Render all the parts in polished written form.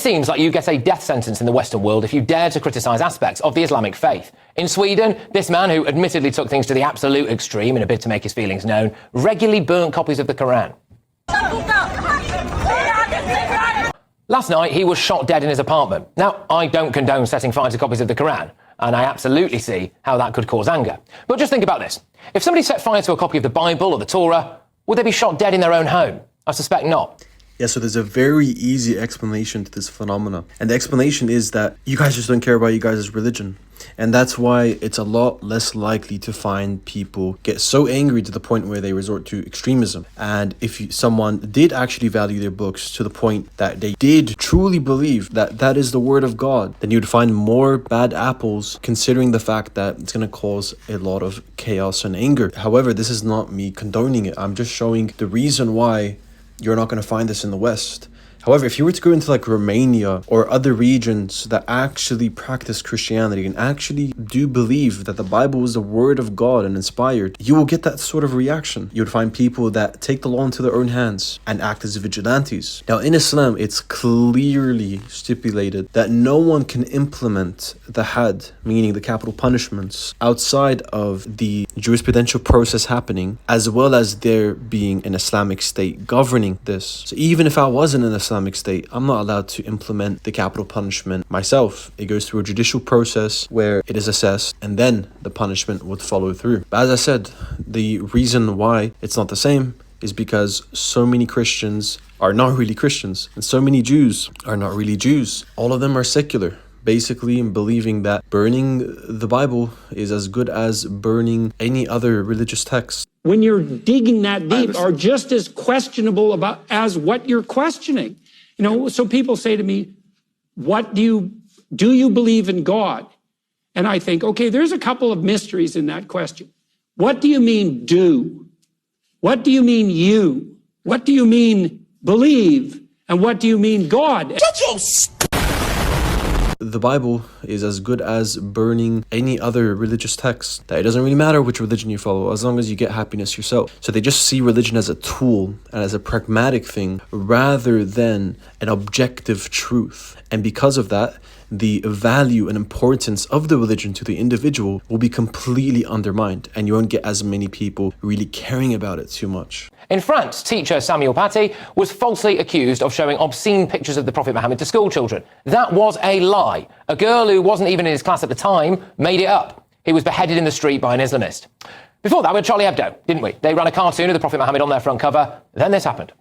Seems like you get a death sentence in the Western world if you dare to criticise aspects of the Islamic faith. In Sweden, this man, who admittedly took things to the absolute extreme in a bid to make his feelings known, regularly burnt copies of the Quran. Last night, he was shot dead in his apartment. Now, I don't condone setting fire to copies of the Quran, and I absolutely see how that could cause anger. But just think about this. If somebody set fire to a copy of the Bible or the Torah, would they be shot dead in their own home? I suspect not. Yeah, so there's a very easy explanation to this phenomena. And the explanation is that you guys just don't care about you guys' religion. And that's why it's a lot less likely to find people get so angry to the point where they resort to extremism. And if someone did actually value their books to the point that they did truly believe that that is the word of God, then you'd find more bad apples, considering the fact that it's going to cause a lot of chaos and anger. However, this is not me condoning it. I'm just showing the reason why you're not going to find this in the West. However, if you were to go into like Romania or other regions that actually practice Christianity and actually do believe that the Bible is the word of God and inspired, you will get that sort of reaction. You would find people that take the law into their own hands and act as vigilantes. Now, in Islam, it's clearly stipulated that no one can implement the had, meaning the capital punishments, outside of the jurisprudential process happening, as well as there being an Islamic state governing this. So even if I wasn't an Islamic state, I'm not allowed to implement the capital punishment myself. It goes through a judicial process where it is assessed and then the punishment would follow through. But as I said, the reason why it's not the same is because so many Christians are not really Christians and so many Jews are not really Jews. All of them are secular, basically believing that burning the Bible is as good as burning any other religious text. When you're digging that deep, are just as questionable about as what you're questioning. You know, so people say to me, do you believe in God? And I think, okay, there's a couple of mysteries in that question. What do you mean do? What do you mean you? What do you mean believe? And what do you mean God? The Bible is as good as burning any other religious text. That it doesn't really matter which religion you follow, as long as you get happiness yourself. So they just see religion as a tool and as a pragmatic thing rather than an objective truth. And because of that, the value and importance of the religion to the individual will be completely undermined, and you won't get as many people really caring about it too much. In France, teacher Samuel Paty was falsely accused of showing obscene pictures of the Prophet Muhammad to school children. That was a lie. A girl who wasn't even in his class at the time made it up. He was beheaded in the street by an Islamist. Before that, we had Charlie Hebdo, didn't we? They ran a cartoon of the Prophet Muhammad on their front cover. Then this happened.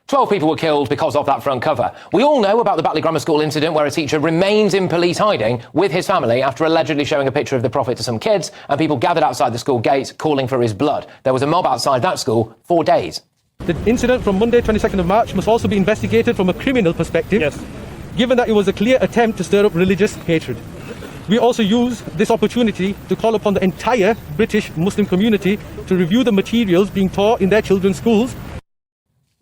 12 people were killed because of that front cover. We all know about the Batley Grammar School incident where a teacher remains in police hiding with his family after allegedly showing a picture of the Prophet to some kids, and people gathered outside the school gate calling for his blood. There was a mob outside that school for days. The incident from Monday, 22nd of March, must also be investigated from a criminal perspective, yes, given that it was a clear attempt to stir up religious hatred. We also use this opportunity to call upon the entire British Muslim community to review the materials being taught in their children's schools.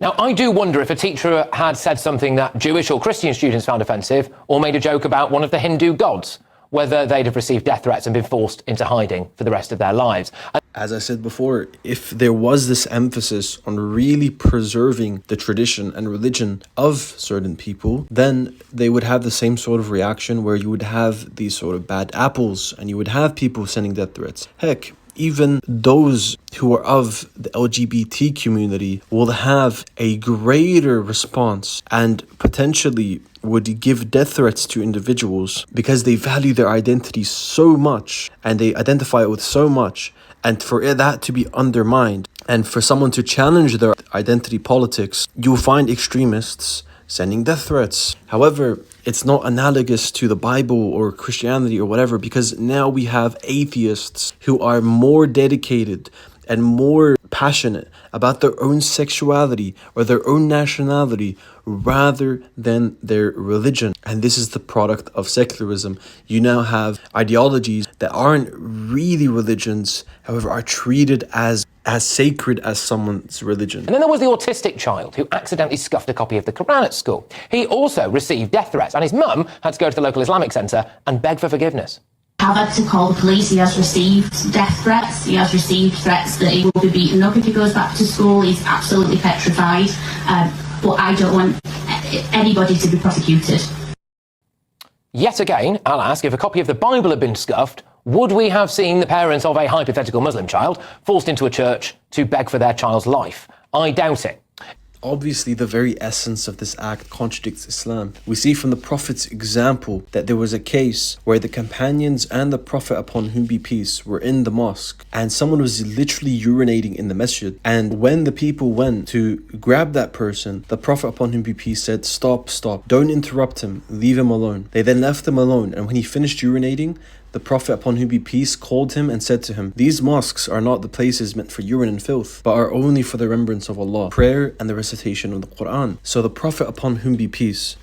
Now, I do wonder if a teacher had said something that Jewish or Christian students found offensive, or made a joke about one of the Hindu gods, whether they'd have received death threats and been forced into hiding for the rest of their lives. As I said before, if there was this emphasis on really preserving the tradition and religion of certain people, then they would have the same sort of reaction where you would have these sort of bad apples and you would have people sending death threats. Heck, even those who are of the LGBT community will have a greater response and potentially would give death threats to individuals because they value their identity so much and they identify it with so much. And for that to be undermined and for someone to challenge their identity politics, you'll find extremists sending death threats. However, it's not analogous to the Bible or Christianity or whatever, because now we have atheists who are more dedicated and more passionate about their own sexuality or their own nationality rather than their religion. And this is the product of secularism. You now have ideologies that aren't really religions, however, are treated as as sacred as someone's religion. And then there was the autistic child who accidentally scuffed a copy of the Quran at school. He also received death threats, and his mum had to go to the local Islamic centre and beg for forgiveness. I've had to call the police. He has received death threats. He has received threats that he will be beaten up if he goes back to school. He's absolutely petrified. But I don't want anybody to be prosecuted. Yet again, I'll ask, if a copy of the Bible had been scuffed, would we have seen the parents of a hypothetical Muslim child forced into a church to beg for their child's life? I doubt it. Obviously, the very essence of this act contradicts Islam. We see from the Prophet's example that there was a case where the companions and the Prophet, upon whom be peace, were in the mosque, and someone was literally urinating in the masjid. And when the people went to grab that person, the Prophet, upon whom be peace, said, "Stop, stop, don't interrupt him, leave him alone." They then left him alone, and when he finished urinating, the Prophet, upon whom be peace, called him and said to him, "These mosques are not the places meant for urine and filth, but are only for the remembrance of Allah, prayer and the recitation of the Quran." So the Prophet, upon whom be peace,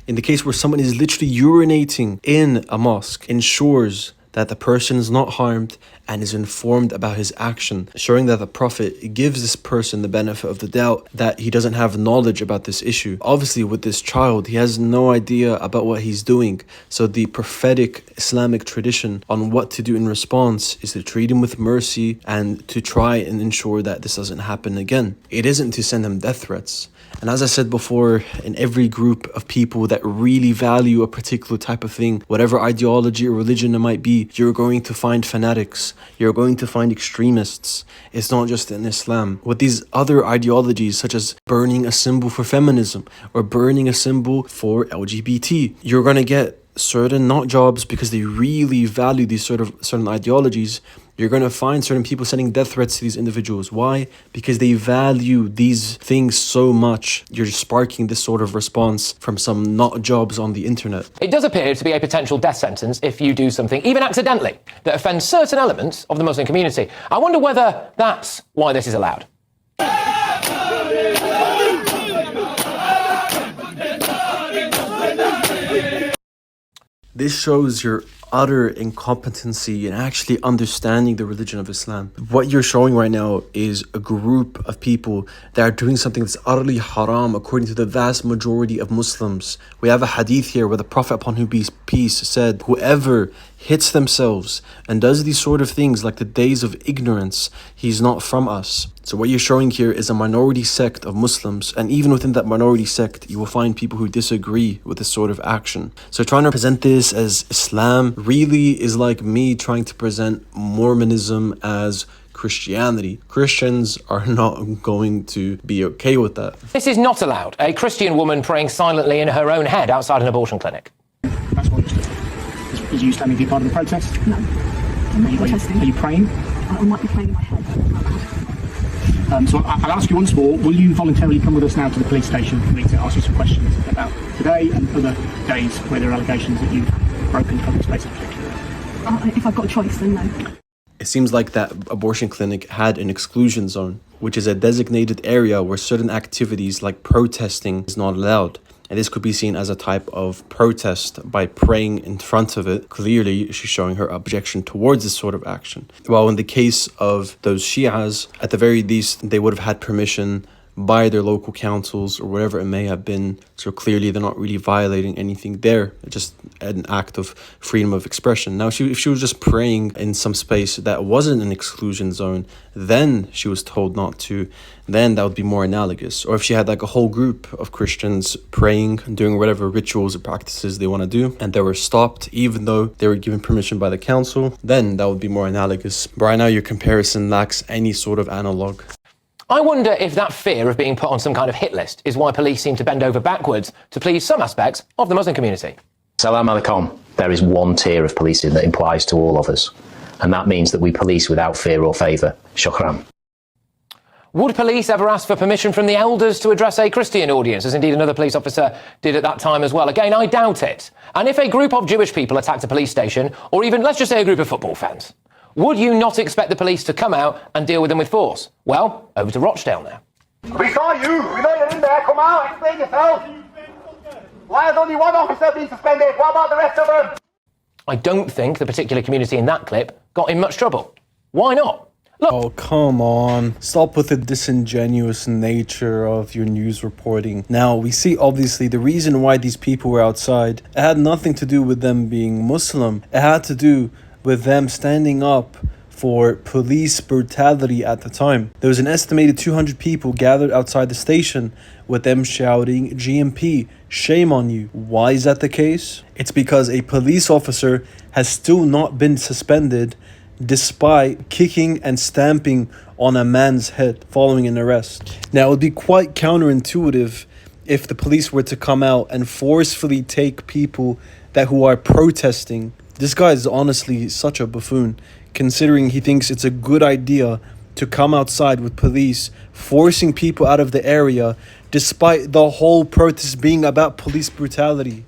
in the case where someone is literally urinating in a mosque, ensures that the person is not harmed and is informed about his action, showing that the Prophet gives this person the benefit of the doubt that he doesn't have knowledge about this issue. Obviously, with this child, he has no idea about what he's doing. So the prophetic Islamic tradition on what to do in response is to treat him with mercy and to try and ensure that this doesn't happen again. It isn't to send him death threats. And as I said before, in every group of people that really value a particular type of thing, whatever ideology or religion it might be, you're going to find fanatics, you're going to find extremists. It's not just in Islam. With these other ideologies, such as burning a symbol for feminism or burning a symbol for LGBT, you're going to get certain nut jobs because they really value these certain ideologies. You're going to find certain people sending death threats to these individuals. Why? Because they value these things so much. You're sparking this sort of response from some nut jobs on the internet. It does appear to be a potential death sentence if you do something, even accidentally, that offends certain elements of the Muslim community. I wonder whether that's why this is allowed. This shows your utter incompetency in actually understanding the religion of Islam. What you're showing right now is a group of people that are doing something that's utterly haram according to the vast majority of Muslims. We have a hadith here where the Prophet, upon whom be peace, said, "Whoever hits themselves and does these sort of things like the days of ignorance, he's not from us." So what you're showing here is a minority sect of Muslims, and even within that minority sect, you will find people who disagree with this sort of action. So trying to present this as Islam really is like me trying to present Mormonism as Christianity. Christians are not going to be okay with that. This is not allowed. A Christian woman praying silently in her own head outside an abortion clinic. That's what is you standing to be part of the protest? No. I'm not protesting. Are you praying? I might be praying in my head. So I'll ask you once more, will you voluntarily come with us now to the police station for me to ask you some questions about today and other days where there are allegations that you've broken public space in particular? If I've got a choice, then no. It seems like that abortion clinic had an exclusion zone, which is a designated area where certain activities like protesting is not allowed. And this could be seen as a type of protest by praying in front of it. Clearly, she's showing her objection towards this sort of action. While in the case of those Shias, at the very least, they would have had permission by their local councils or whatever it may have been. So clearly they're not really violating anything there. It's just an act of freedom of expression. Now, if she was just praying in some space that wasn't an exclusion zone, then she was told not to, then that would be more analogous. Or if she had like a whole group of Christians praying and doing whatever rituals or practices they want to do, and they were stopped even though they were given permission by the council, then that would be more analogous. But right now your comparison lacks any sort of analog. I wonder if that fear of being put on some kind of hit list is why police seem to bend over backwards to please some aspects of the Muslim community. Salam alaikum. There is one tier of policing that applies to all of us, and that means that we police without fear or favour. Shukran. Would police ever ask for permission from the elders to address a Christian audience, as indeed another police officer did at that time as well? Again, I doubt it. And if a group of Jewish people attacked a police station, or even, let's just say, a group of football fans, would you not expect the police to come out and deal with them with force? Well, over to Rochdale now. We saw you! We know you're in there! Come out! Explain yourself! Why has only one officer been suspended? What about the rest of them? I don't think the particular community in that clip got in much trouble. Why not? Oh, come on. Stop with the disingenuous nature of your news reporting. Now, we see obviously the reason why these people were outside. It had nothing to do with them being Muslim. It had to do with them standing up for police brutality at the time. There was an estimated 200 people gathered outside the station with them shouting, "GMP, shame on you." Why is that the case? It's because a police officer has still not been suspended despite kicking and stamping on a man's head following an arrest. Now, it would be quite counterintuitive if the police were to come out and forcefully take people who are protesting. This guy is honestly such a buffoon, considering he thinks it's a good idea to come outside with police forcing people out of the area despite the whole protest being about police brutality.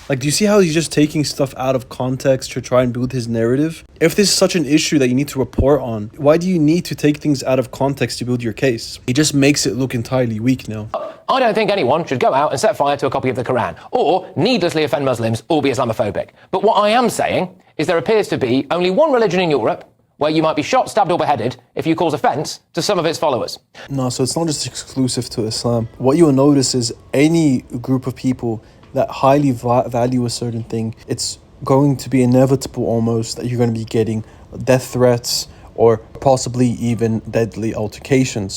Like, do you see how he's just taking stuff out of context to try and build his narrative? If this is such an issue that you need to report on, why do you need to take things out of context to build your case? It just makes it look entirely weak now. I don't think anyone should go out and set fire to a copy of the Quran, or needlessly offend Muslims, or be Islamophobic. But what I am saying is there appears to be only one religion in Europe where you might be shot, stabbed or beheaded if you cause offence to some of its followers. No, so it's not just exclusive to Islam. What you will notice is any group of people that highly value a certain thing, it's going to be inevitable almost that you're going to be getting death threats or possibly even deadly altercations.